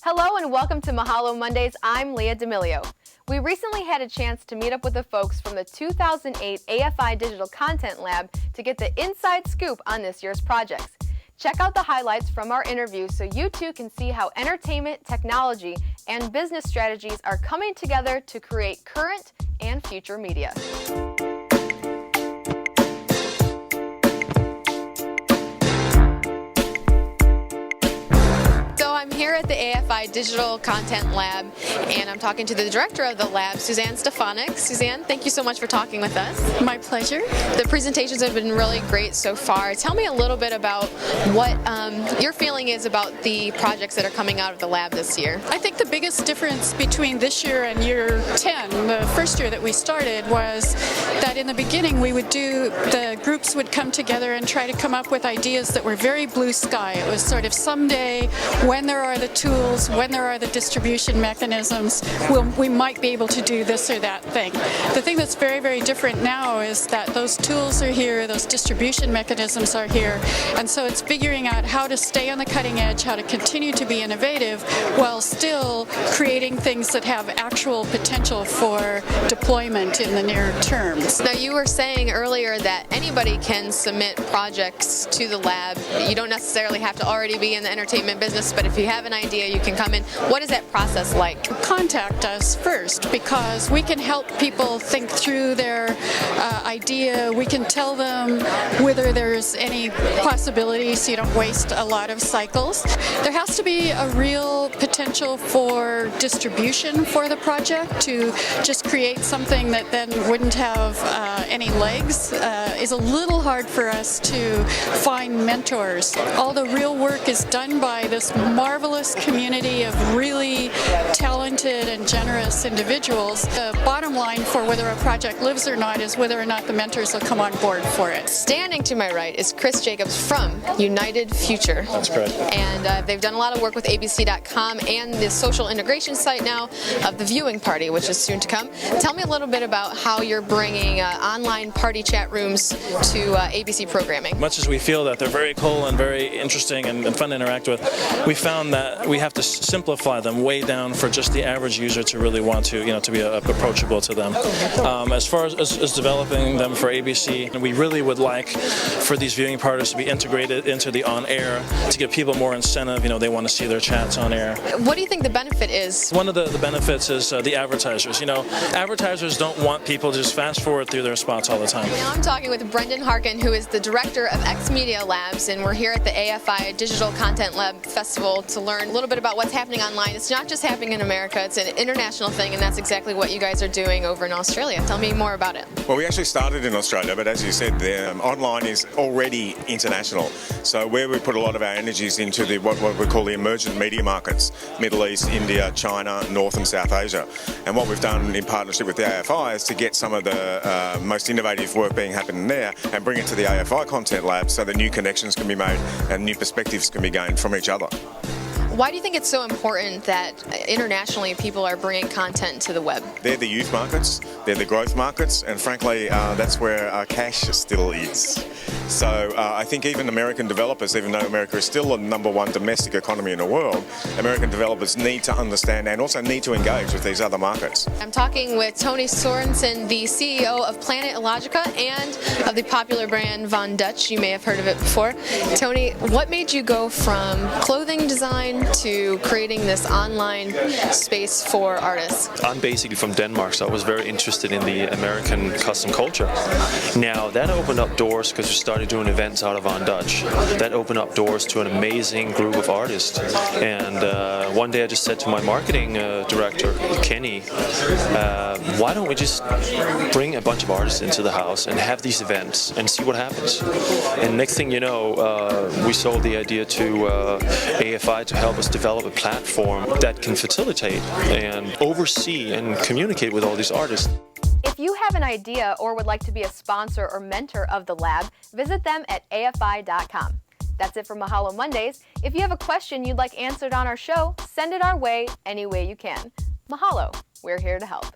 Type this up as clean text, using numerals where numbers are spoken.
Hello and welcome to Mahalo Mondays. I'm Leah D'Amelio. We recently had a chance to meet up with the folks from the 2008 AFI Digital Content Lab to get the inside scoop on this year's projects. Check out the highlights from our interview so you too can see how entertainment, technology, and business strategies are coming together to create current and future media. I'm here at the AFI Digital Content Lab, and I'm talking to the director of the lab, Suzanne Stefanik. Suzanne, thank you so much for talking with us. My pleasure. The presentations have been really great so far. Tell me a little bit about what your feeling is about the projects that are coming out of the lab this year. I think the biggest difference between this year and year 10, the first year that we started, was that in the beginning the groups would come together and try to come up with ideas that were very blue sky. It was sort of someday, when there are the tools, when there are the distribution mechanisms, we might be able to do this or that thing. The thing that's very, very different now is that those tools are here, those distribution mechanisms are here, and so it's figuring out how to stay on the cutting edge, how to continue to be innovative while still creating things that have actual potential for deployment in the near term. Now, you were saying earlier that anybody can submit projects to the lab. You don't necessarily have to already be in the entertainment business, but if you have an idea, you can come in. What is that process like? Contact us first, because we can help people think through their idea. We can tell them whether there's any possibility so you don't waste a lot of cycles. There has to be a real potential for distribution for the project. To just create something that then wouldn't have any legs is a little hard for us to find mentors. All the real work is done by this marvelous community of really talented and generous individuals. The bottom line for whether a project lives or not is whether or not the mentors will come on board for it. Standing to my right is Chris Jacobs from United Future. That's correct. And they've done a lot of work with ABC.com and the social integration site now of the viewing party, which is soon to come. Tell me a little bit about how you're bringing online party chat rooms to ABC programming. Much as we feel that they're very cool and very interesting and fun to interact with, we found that we have to simplify them way down for just the average user to really want to be approachable to them. As far as developing them for ABC, we really would like for these viewing parties to be integrated into the on-air to give people more incentive. They want to see their chats on air. What do you think the benefit is? One of the benefits is the advertisers. Advertisers don't want people to just fast forward through their spots all the time. Now I'm talking with Brendan Harkin, who is the director of X Media Labs, and we're here at the AFI Digital Content Lab Festival to learn a little bit about what's happening online. It's not just happening in America, it's an international thing, and that's exactly what you guys are doing over in Australia. Tell me more about it. Well, we actually started in Australia, but as you said, the online is already international. So where we put a lot of our energies into what we call the emergent media markets, Middle East, India, China, North and South Asia. And what we've done in partnership with the AFI is to get some of the most innovative work being happening there and bring it to the AFI Content Lab so that new connections can be made and new perspectives can be gained from each other. Why do you think it's so important that internationally people are bringing content to the web? They're the youth markets, they're the growth markets, and frankly, that's where cash still is. So I think even American developers, even though America is still the #1 domestic economy in the world, American developers need to understand and also need to engage with these other markets. I'm talking with Tony Sorensen, the CEO of Planet Illogica and of the popular brand Von Dutch. You may have heard of it before. Tony, what made you go from clothing design to creating this online space for artists? I'm basically from Denmark, so I was very interested in the American custom culture. Now, that opened up doors because we started doing events out of Von Dutch. That opened up doors to an amazing group of artists. And one day I just said to my marketing director, Kenny, why don't we just bring a bunch of artists into the house and have these events and see what happens? And next thing you know, we sold the idea to AFI to help us develop a platform that can facilitate and oversee and communicate with all these artists. If you have an idea or would like to be a sponsor or mentor of the lab, visit them at AFI.com. That's it for Mahalo Mondays. If you have a question you'd like answered on our show, send it our way any way you can. Mahalo, we're here to help.